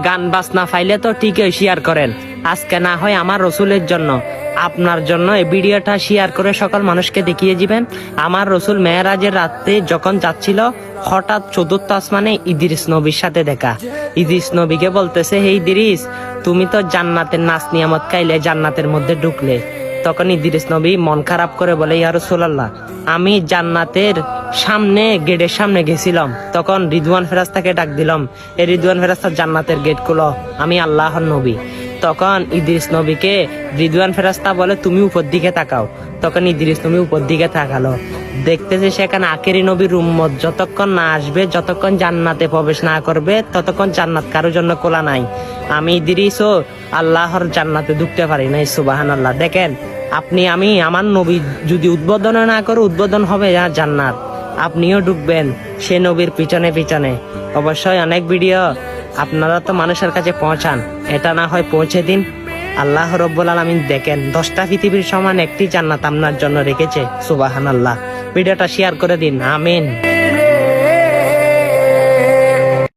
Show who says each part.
Speaker 1: গান বাজনা ফাইলে তো ঠিকই শেয়ার করেন, আজকে না হয় আমার রসুলের জন্য আপনার জন্য এই ভিডিওটা শেয়ার করে সকল মানুষকে দেখিয়ে দিবেন। আমার রসুল মেয়েরাজের রাতে যখন যাচ্ছিল, হঠাৎ চতুর্থ আসমানে ইদ্রিস নবীর সাথে দেখা। ইদ্রিস নবীকে বলতেছে, হে ইদ্রিস, তুমি তো জান্নাতের নাচ নিয়ামত খাইলে, জান্নাতের মধ্যে ঢুকলে। তখন ইদ্রিস নবী মন খারাপ করে বলে, ইয়া রাসূলুল্লাহ, আমি জান্নাতের সামনে, গেটের সামনে গেছিলাম, তখন রিদওয়ান ফেরেশতাকে ডাক দিলাম, এই রিদওয়ান ফেরেশতা জান্নাতের গেট খুলো, আমি আল্লাহর নবী। তখন ইদ্রিস নবীকে রিদওয়ান ফেরেশতা বলে, তুমি উপর দিকে তাকাও। তখন ইদ্রিস নবী উপর দিকে তাকালো, দেখতেছে সেখানে আখেরি নবীর উম্মত যতক্ষণ না আসবে, যতক্ষণ জান্নাতে প্রবেশ না করবে, ততক্ষণ জান্নাত কারোর জন্য খোলা নাই। আমি ইদ্রিসও আল্লাহর জান্নাতে ঢুকতে পারি নাই। সুবহানাল্লাহ। দেখেন, আপনি আমি আমার নবী যদি উদ্বোধন না করে, উদ্বোধন হবে জান্নাত, আপনিও ঢুকবেন সে নবীর পিছনে পিছনে। অবশ্যই অনেক ভিডিও আপনারা তো মানুষের কাছে পৌঁছান, এটা না হয় পৌঁছে দিন। আল্লাহ রব্বুল আলামিন দেখেন 10টা পৃথিবীর সমান একটি জান্নাত আপনার জন্য রেখেছে। সুবহানাল্লাহ। ভিডিওটা শেয়ার করে দিন। আমিন।